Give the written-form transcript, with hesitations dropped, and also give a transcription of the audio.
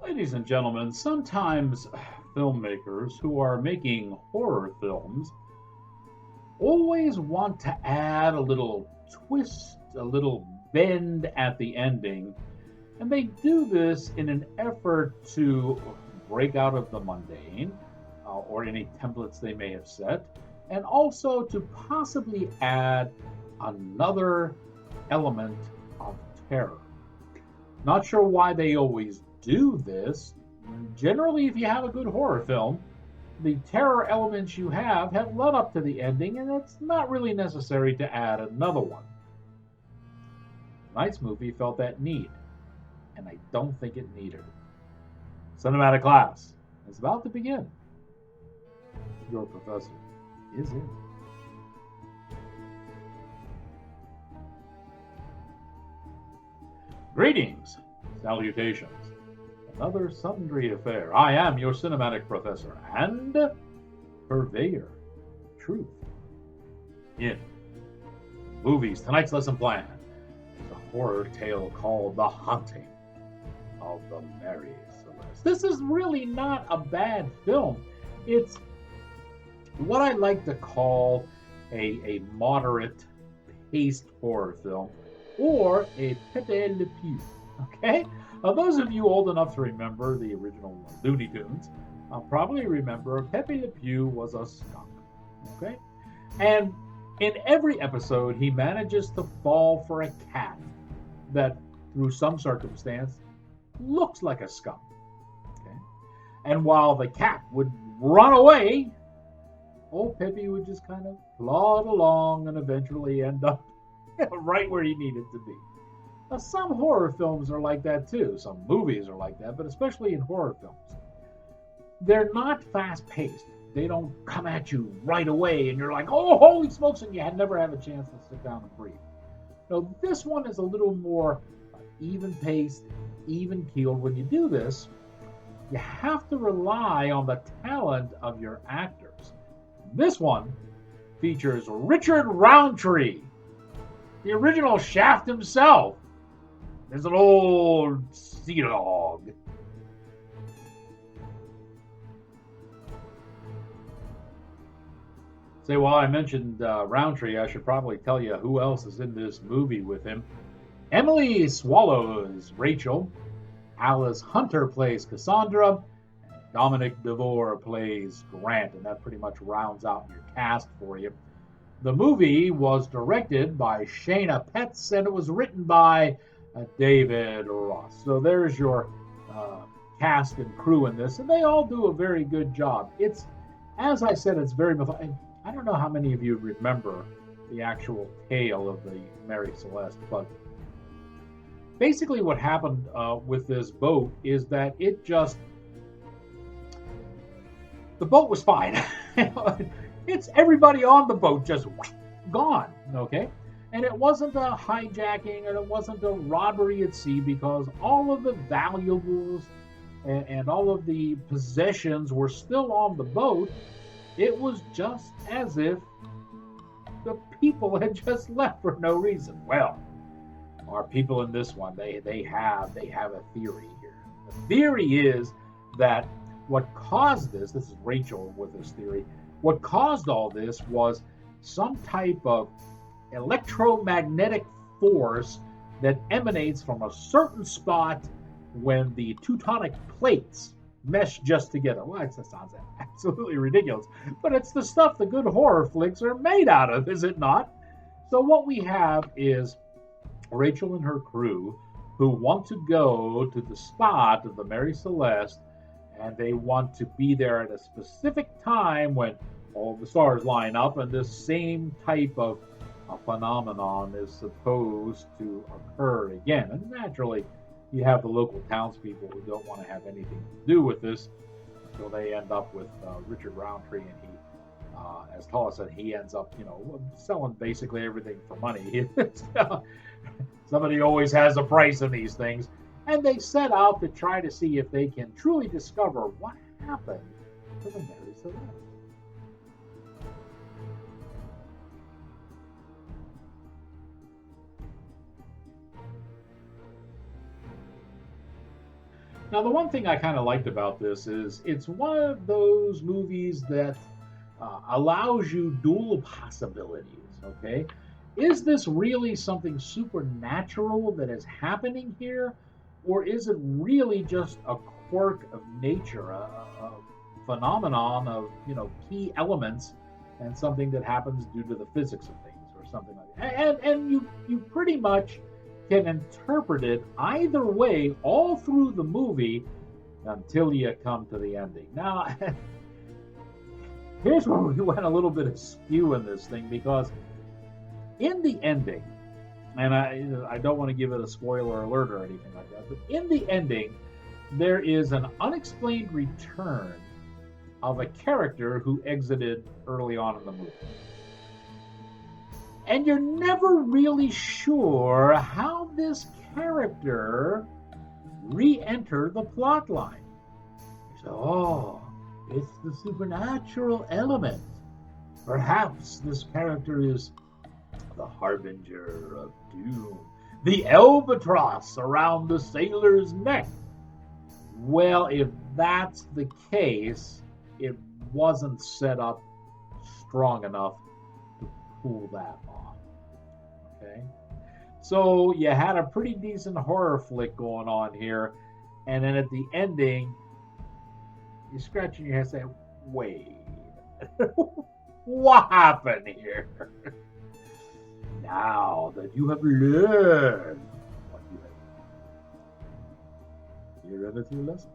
Ladies and gentlemen, sometimes filmmakers who are making horror films always want to add a little twist, a little bend at the ending, and they do this in an effort to break out of the mundane or any templates they may have set, and also to possibly add another element of terror. Not sure why they always do this. Generally, if you have a good horror film, the terror elements you have led up to the ending, and it's not really necessary to add another one. Tonight's movie felt that need, and I don't think it needed it. Cinematic class is about to begin. Your professor is in. Greetings, salutations. Another sundry affair. I am your cinematic professor and purveyor of truth in movies. Tonight's lesson plan is a horror tale called The Haunting of the Mary Celeste. This is really not a bad film. It's what I like to call a moderate paced horror film or a Pepe Le Pew. Okay? Now, those of you old enough to remember the original Looney Tunes probably remember Pepe Le Pew was a skunk. Okay? And in every episode, he manages to fall for a cat that, through some circumstance, looks like a skunk. Okay? And while the cat would run away, old Pepe would just kind of plod along and eventually end up right where he needed to be. Now, some horror films are like that too. Some movies are like that, but especially in horror films. They're not fast paced. They don't come at you right away and you're like, oh, holy smokes, and you never have a chance to sit down and breathe. Now, this one is a little more even paced, even keeled. When you do this, you have to rely on the talent of your actors. This one features Richard Roundtree, the original Shaft himself. There's an old sea dog. Say, while I mentioned Roundtree, I should probably tell you who else is in this movie with him. Emily Swallows, Rachel. Alice Hunter plays Cassandra. And Dominic DeVore plays Grant, and that pretty much rounds out your cast for you. The movie was directed by Shana Petz, and it was written by David Ross. So there's your cast and crew in this, and they all do a very good job. It's, as I said, it's very. I don't know how many of you remember the actual tale of the Mary Celeste, but basically what happened with this boat is that the boat was fine. It's everybody on the boat just gone, okay? And it wasn't a hijacking and it wasn't a robbery at sea because all of the valuables and all of the possessions were still on the boat. It was just as if the people had just left for no reason. Well, our people in this one, they have a theory here. The theory is that what caused this is Rachel with this theory, what caused all this was some type of electromagnetic force that emanates from a certain spot when the tectonic plates mesh just together. Well, that sounds absolutely ridiculous, but it's the stuff the good horror flicks are made out of, is it not? So what we have is Rachel and her crew who want to go to the spot of the Mary Celeste, and they want to be there at a specific time when all the stars line up and this same type of a phenomenon is supposed to occur again. And naturally, you have the local townspeople who don't want to have anything to do with this until they end up with Richard Roundtree, and he, as Tala said, he ends up, selling basically everything for money. Somebody always has a price in these things, and they set out to try to see if they can truly discover what happened to the Mary Celeste. Now, the one thing I kind of liked about this is it's one of those movies that allows you dual possibilities. Okay, is this really something supernatural that is happening here, or is it really just a quirk of nature, a phenomenon of key elements, and something that happens due to the physics of things, or something like that? And you pretty much can interpret it either way all through the movie until you come to the ending. Now, here's where we went a little bit askew in this thing, because in the ending, and I don't want to give it a spoiler alert or anything like that, but in the ending, there is an unexplained return of a character who exited early on in the movie. And you're never really sure how this character re-entered the plot line. You say, oh, it's the supernatural element. Perhaps this character is the harbinger of doom, the albatross around the sailor's neck. Well, if that's the case, it wasn't set up strong enough to pull that off. Okay? So you had a pretty decent horror flick going on here, and then at the ending, you're scratching your head saying, wait, what happened here? Now that you have learned what you have, here ends your lesson.